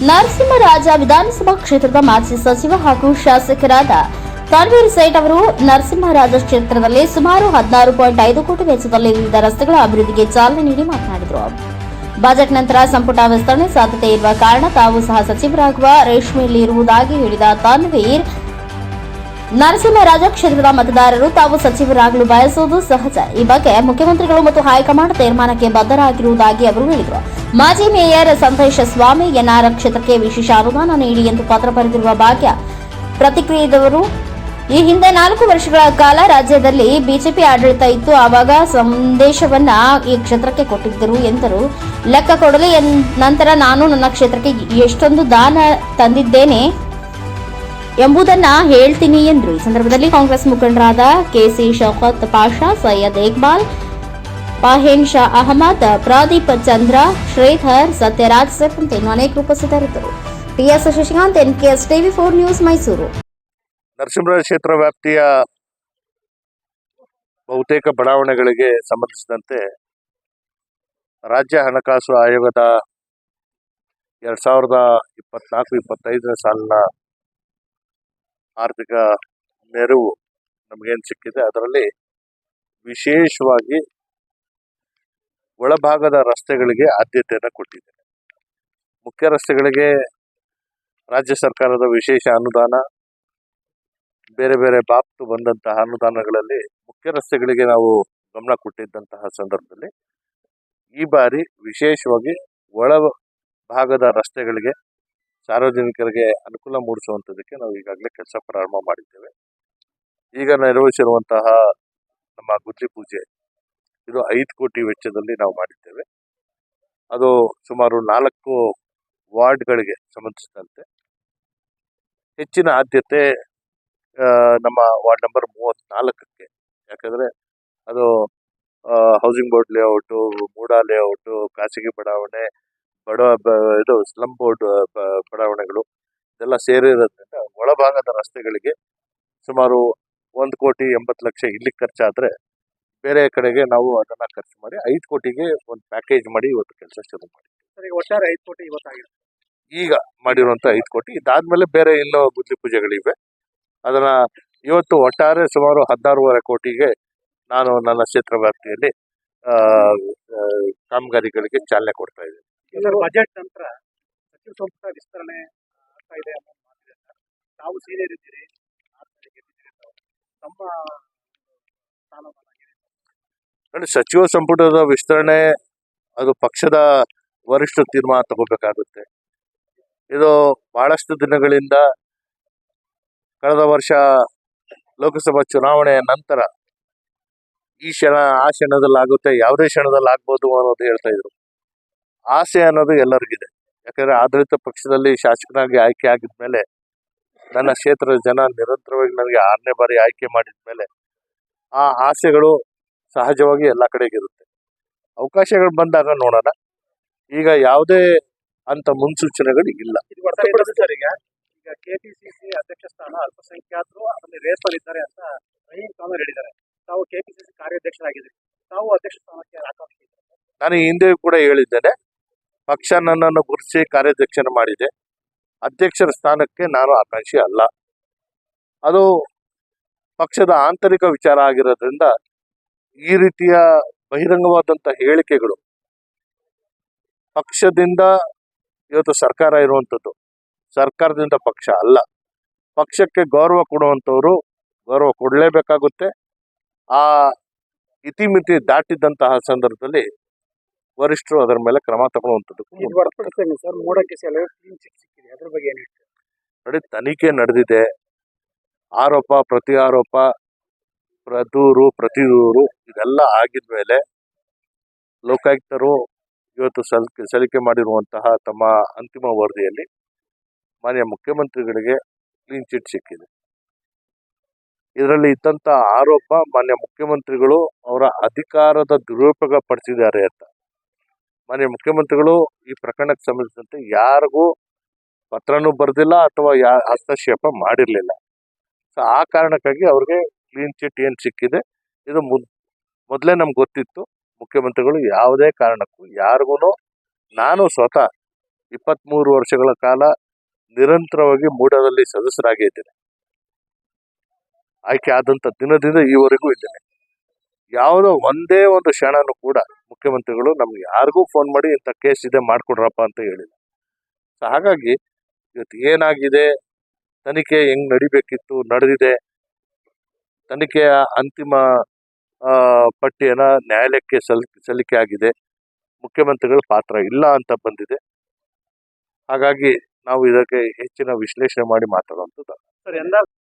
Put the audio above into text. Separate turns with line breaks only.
ನರಸಿಂಹರಾಜ ವಿಧಾನಸಭಾ ಕ್ಷೇತ್ರದ ಮಾಜಿ ಸಚಿವ ಹಾಗೂ ಶಾಸಕರಾದ ತನ್ವೀರ್ ಸೇಠ್ ಅವರು ನರಸಿಂಹರಾಜ ಕ್ಷೇತ್ರದಲ್ಲಿ ಸುಮಾರು 16.5 ಕೋಟಿ ವೆಚ್ಚದಲ್ಲಿ ವಿವಿಧ ರಸ್ತೆಗಳ ಅಭಿವೃದ್ಧಿಗೆ ಚಾಲನೆ ನೀಡಿ ಮಾತನಾಡಿದರು. ಬಜೆಟ್ ನಂತರ ಸಂಪುಟ ವಿಸ್ತರಣೆ ಸಾಧ್ಯತೆ ಇರುವ ಕಾರಣ ತಾವು ಸಹ ಸಚಿವರಾಗುವ ರೇಷ್ಮೆಯಲ್ಲಿ ಇರುವುದಾಗಿ ಹೇಳಿದ ತನ್ವೀರ್, ನರಸಿಂಹರಾಜ ಕ್ಷೇತ್ರದ ಮತದಾರರು ತಾವು ಸಚಿವರಾಗಲು ಬಯಸುವುದು ಸಹಜ. ಈ ಬಗ್ಗೆ ಮುಖ್ಯಮಂತ್ರಿಗಳು ಮತ್ತು ಹೈಕಮಾಂಡ್ ತೀರ್ಮಾನಕ್ಕೆ ಬದ್ಧರಾಗಿರುವುದಾಗಿ ಅವರು ಹೇಳಿದರು. ಮಾಜಿ ಮೇಯರ್ ಸಂತೋಷ ಸ್ವಾಮಿ ಎನ್ಆರ್ ಕ್ಷೇತ್ರಕ್ಕೆ ವಿಶೇಷ ಅನುದಾನ ನೀಡಿ ಎಂದು ಪತ್ರ ಬರೆದಿರುವ ಭಾಗ್ಯ ಪ್ರತಿಕ್ರಿಯಿಸಿದವರು, ಈ ಹಿಂದೆ 4 ವರ್ಷಗಳ ಕಾಲ ರಾಜ್ಯದಲ್ಲಿ ಬಿಜೆಪಿ ಆಡಳಿತ ಇತ್ತು. ಆವಾಗ ಸಂದೇಶವನ್ನ ಈ ಕ್ಷೇತ್ರಕ್ಕೆ ಕೊಟ್ಟಿದ್ದರು ಎಂದರು. ಲೆಕ್ಕ ಕೊಡಲಿ, ನಂತರ ನಾನು ನನ್ನ ಕ್ಷೇತ್ರಕ್ಕೆ ಎಷ್ಟೊಂದು ದಾನ ತಂದಿದ್ದೇನೆ ಎಂಬುದನ್ನ ಹೇಳ್ತೀನಿ ಎಂದರು. ಈ ಸಂದರ್ಭದಲ್ಲಿ ಕಾಂಗ್ರೆಸ್ ಮುಖಂಡರಾದ ಕೆಸಿ ಶೌಕತ್ ಪಾಷಾ, ಸೈಯದ್ ಇಕ್ಬಾಲ್, ಪಾಹೇನ್ ಶಾ ಅಹಮದ್, ಪ್ರದೀಪ್ ಚಂದ್ರ, ಶ್ರೀಧರ್, ಸತ್ಯರಾಜ್ ಸೇರಿದಂತೆ ಅನೇಕರು ಉಪಸ್ಥಿತರಿದ್ದರು. TS Shashikant, NKS TV 4 news, Mysuru.
Narasimharaja ಕ್ಷೇತ್ರ ವ್ಯಾಪ್ತಿಯ ಬಹುತೇಕ ಬಡಾವಣೆಗಳಿಗೆ ಸಂಬಂಧಿಸಿದಂತೆ ರಾಜ್ಯ ಹಣಕಾಸು ಆಯೋಗದ 2024-25 ಸಾಲಿನ ಆರ್ಥಿಕ ನೆರವು ನಮಗೇನು ಸಿಕ್ಕಿದೆ, ಅದರಲ್ಲಿ ವಿಶೇಷವಾಗಿ ಒಳಭಾಗದ ರಸ್ತೆಗಳಿಗೆ ಆದ್ಯತೆಯನ್ನು ಕೊಟ್ಟಿದ್ದೇನೆ. ಮುಖ್ಯ ರಸ್ತೆಗಳಿಗೆ ರಾಜ್ಯ ಸರ್ಕಾರದ ವಿಶೇಷ ಅನುದಾನ, ಬೇರೆ ಬೇರೆ ಬಾಬ್ತು ಬಂದಂತಹ ಅನುದಾನಗಳಲ್ಲಿ ಮುಖ್ಯ ರಸ್ತೆಗಳಿಗೆ ನಾವು ಗಮನ ಕೊಟ್ಟಿದ್ದಂತಹ ಸಂದರ್ಭದಲ್ಲಿ ಈ ಬಾರಿ ವಿಶೇಷವಾಗಿ ಒಳ ಭಾಗದ ರಸ್ತೆಗಳಿಗೆ ಸಾರ್ವಜನಿಕರಿಗೆ ಅನುಕೂಲ ಮೂಡಿಸುವಂಥದ್ದಕ್ಕೆ ನಾವು ಈಗಾಗಲೇ ಕೆಲಸ ಪ್ರಾರಂಭ ಮಾಡಿದ್ದೇವೆ. ಈಗ ನಿರ್ವಹಿಸಿರುವಂತಹ ನಮ್ಮ ಗುದ್ಲಿ ಪೂಜೆ ಇದು 5 ಕೋಟಿ ವೆಚ್ಚದಲ್ಲಿ ನಾವು ಮಾಡಿದ್ದೇವೆ. ಅದು ಸುಮಾರು 4 ವಾರ್ಡ್ಗಳಿಗೆ ಸಂಬಂಧಿಸಿದಂತೆ ಹೆಚ್ಚಿನ ಆದ್ಯತೆ ನಮ್ಮ ವಾರ್ಡ್ ನಂಬರ್ 34ಕ್ಕೆ, ಯಾಕಂದರೆ ಅದು housing board layout, MUDA layout, ಖಾಸಗಿ ಬಡಾವಣೆ, ಇದು ಸ್ಲಮ್ ಬೋರ್ಡ್ ಬಡಾವಣೆಗಳು ಇದೆಲ್ಲ ಸೇರಿರೋದ್ರಿಂದ ಒಳಭಾಗದ ರಸ್ತೆಗಳಿಗೆ ಸುಮಾರು 1,80,00,000 ಇಲ್ಲಿ ಖರ್ಚಾದರೆ ಬೇರೆ ಕಡೆಗೆ ನಾವು ಅದನ್ನು ಖರ್ಚು ಮಾಡಿ 5 ಕೋಟಿಗೆ ಒಂದು ಪ್ಯಾಕೇಜ್ ಮಾಡಿ ಇವತ್ತು ಕೆಲಸ ಶುರು ಮಾಡಿದ್ದೀವಿ.
ಒಟ್ಟಾರೆ 5 ಕೋಟಿ ಇವತ್ತಾಗಿದೆ.
ಈಗ ಮಾಡಿರುವಂಥ 5 ಕೋಟಿ, ಇದಾದ್ಮೇಲೆ ಬೇರೆ ಇನ್ನೂ ಗುದ್ಲಿ ಪೂಜೆಗಳಿವೆ. ಅದನ್ನು ಇವತ್ತು ಒಟ್ಟಾರೆ ಸುಮಾರು 16.5 ಕೋಟಿಗೆ ನಾನು ನನ್ನ ಕ್ಷೇತ್ರ ವ್ಯಾಪ್ತಿಯಲ್ಲಿ ಕಾಮಗಾರಿಗಳಿಗೆ ಚಾಲನೆ ಕೊಡ್ತಾ ಇದ್ದೀನಿ.
ಬಜೆಟ್ ನಂತರ ಸಚಿವ ಸಂಪುಟ ವಿಸ್ತರಣೆ ಆಗ್ತಾ ಇದೆ ಅನ್ನೋ ಮಾತಿದೆ. ತಾವು ಸೀನಿಯರ್ ಇದ್ದೀರಿ, ತಮ್ಮ
ನೋಡಿ, ಸಚಿವ ಸಂಪುಟದ ವಿಸ್ತರಣೆ ಅದು ಪಕ್ಷದ ವರಿಷ್ಠ ತೀರ್ಮಾನ ತಗೋಬೇಕಾಗುತ್ತೆ. ಇದು ಬಹಳಷ್ಟು ದಿನಗಳಿಂದ ಕಳೆದ ವರ್ಷ ಲೋಕಸಭಾ ಚುನಾವಣೆಯ ನಂತರ ಈ ಕ್ಷಣ ಆ ಕ್ಷಣದಲ್ಲಾಗುತ್ತೆ, ಯಾವುದೇ ಕ್ಷಣದಲ್ಲಿ ಆಗ್ಬೋದು ಅನ್ನೋದು ಹೇಳ್ತಾ ಇದ್ರು. ಆಸೆ ಅನ್ನೋದು ಎಲ್ಲರಿಗಿದೆ. ಯಾಕಂದರೆ ಆಡಳಿತ ಪಕ್ಷದಲ್ಲಿ ಶಾಸಕನಾಗಿ ಆಯ್ಕೆ ಆಗಿದ ಮೇಲೆ ನನ್ನ ಕ್ಷೇತ್ರದ ಜನ ನಿರಂತರವಾಗಿ ನನಗೆ 6ನೇ ಬಾರಿ ಆಯ್ಕೆ ಮಾಡಿದ ಮೇಲೆ ಆ ಆಸೆಗಳು ಸಹಜವಾಗಿ ಎಲ್ಲ ಕಡೆಗಿರುತ್ತೆ. ಅವಕಾಶಗಳು ಬಂದಾಗ ನೋಡೋಣ. ಈಗ ಯಾವುದೇ ಅಂತ ಮುನ್ಸೂಚನೆಗಳು ಇಲ್ಲ.
ಈಗ ಕೆಪಿಸಿಸಿ ಅಧ್ಯಕ್ಷ ಸ್ಥಾನ ಅಲ್ಪಸಂಖ್ಯಾತರು ಅದರಲ್ಲಿ ರೇಸಲ್ಲಿದ್ದಾರೆ ಅಂತ ರಹೀಂ ಖಾನ್ ಹೇಳಿದ್ದಾರೆ. ತಾವು ಕೆಪಿಸಿಸಿ ಕಾರ್ಯಾಧ್ಯಕ್ಷರಾಗಿದ್ದೀರಿ, ತಾವು ಅಧ್ಯಕ್ಷ ಸ್ಥಾನಕ್ಕೆ ಆಕಾಂಕ್ಷಿ ಇದ್ದಾರೆ.
ನಾನು ಈ ಹಿಂದೆ ಕೂಡ ಹೇಳಿದ್ದೇನೆ, ಪಕ್ಷ ನನ್ನನ್ನು ಗುರುತಿಸಿ ಕಾರ್ಯಾಧ್ಯಕ್ಷನ ಮಾಡಿದೆ. ಅಧ್ಯಕ್ಷರ ಸ್ಥಾನಕ್ಕೆ ನಾನು ಆಕಾಂಕ್ಷಿ ಅಲ್ಲ. ಅದು ಪಕ್ಷದ ಆಂತರಿಕ ವಿಚಾರ ಆಗಿರೋದ್ರಿಂದ ಈ ರೀತಿಯ ಬಹಿರಂಗವಾದಂಥ ಹೇಳಿಕೆಗಳು ಪಕ್ಷದಿಂದ ಇವತ್ತು ಸರ್ಕಾರ ಇರುವಂಥದ್ದು, ಸರ್ಕಾರದಿಂದ ಪಕ್ಷ ಅಲ್ಲ. ಪಕ್ಷಕ್ಕೆ ಗೌರವ ಕೊಡುವಂಥವರು ಗೌರವ ಕೊಡಲೇಬೇಕಾಗುತ್ತೆ. ಆ ಇತಿಮಿತಿ ದಾಟಿದಂತಹ ಸಂದರ್ಭದಲ್ಲಿ ವರಿಷ್ಠರು ಅದರ ಮೇಲೆ ಕ್ರಮ ತಗೊಳ್ಳುವಂಥದ್ದು. ನೋಡಿ, ತನಿಖೆ ನಡೆದಿದೆ. ಆರೋಪ ಪ್ರತಿ ಆರೋಪ, ದೂರು ಪ್ರತಿ ದೂರು ಇದೆಲ್ಲ ಆಗಿದ್ಮೇಲೆ ಲೋಕಾಯುಕ್ತರು ಇವತ್ತು ಸಲ್ಲಿಕೆ ಮಾಡಿರುವಂತಹ ತಮ್ಮ ಅಂತಿಮ ವರದಿಯಲ್ಲಿ ಮಾನ್ಯ ಮುಖ್ಯಮಂತ್ರಿಗಳಿಗೆ ಕ್ಲೀನ್ ಚಿಟ್ ಸಿಕ್ಕಿದೆ. ಇದರಲ್ಲಿ ಇದ್ದಂಥ ಆರೋಪ ಮಾನ್ಯ ಮುಖ್ಯಮಂತ್ರಿಗಳು ಅವರ ಅಧಿಕಾರದ ದುರುಪಯೋಗ ಪಡಿಸಿದ್ದಾರೆ ಅಂತ. ಮಾನ್ಯ ಮುಖ್ಯಮಂತ್ರಿಗಳು ಈ ಪ್ರಕರಣಕ್ಕೆ ಸಂಬಂಧಿಸಿದಂತೆ ಯಾರಿಗೂ ಪತ್ರನೂ ಬರೆದಿಲ್ಲ ಅಥವಾ ಹಸ್ತಕ್ಷೇಪ ಮಾಡಿರಲಿಲ್ಲ. ಸೊ ಆ ಕಾರಣಕ್ಕಾಗಿ ಅವ್ರಿಗೆ ಕ್ಲೀನ್ ಚಿಟ್ ಏನು ಸಿಕ್ಕಿದೆ ಇದು ಮೊದಲೇ ನಮ್ಗೆ ಗೊತ್ತಿತ್ತು. ಮುಖ್ಯಮಂತ್ರಿಗಳು ಯಾವುದೇ ಕಾರಣಕ್ಕೂ ಯಾರಿಗೂ ನಾನು ಸ್ವತಃ 23 ವರ್ಷಗಳ ಕಾಲ ನಿರಂತರವಾಗಿ ಮೂಡಾದಲ್ಲಿ ಸದಸ್ಯರಾಗೇ ಇದ್ದೇನೆ. ಆಯ್ಕೆ ಆದಂಥ ದಿನದಿಂದ ಈವರೆಗೂ ಇದ್ದೇನೆ. ಯಾವುದೋ ಒಂದೇ ಒಂದು ಕ್ಷಣನೂ ಕೂಡ ಮುಖ್ಯಮಂತ್ರಿಗಳು ನಮ್ಗೆ ಯಾರಿಗೂ ಫೋನ್ ಮಾಡಿ ಇಂಥ ಕೇಸ್ ಇದೆ ಮಾಡಿಕೊಡ್ರಪ್ಪ ಅಂತ ಹೇಳಿಲ್ಲ. ಸೊ ಹಾಗಾಗಿ ಇವತ್ತು ಏನಾಗಿದೆ, ತನಿಖೆ ಹೆಂಗ್ ನಡಿಬೇಕಿತ್ತು ನಡೆದಿದೆ. ತನಿಖೆಯ ಅಂತಿಮ ಪಟ್ಟಿಯನ್ನು ನ್ಯಾಯಾಲಯಕ್ಕೆ ಸಲ್ಲಿಕೆ ಆಗಿದೆ. ಮುಖ್ಯಮಂತ್ರಿಗಳ ಪಾತ್ರ ಇಲ್ಲ ಅಂತ ಬಂದಿದೆ. ಹಾಗಾಗಿ ನಾವು ಇದಕ್ಕೆ ಹೆಚ್ಚಿನ ವಿಶ್ಲೇಷಣೆ ಮಾಡಿ ಮಾತಾಡುವಂಥದ್ದು.
ಸರ್,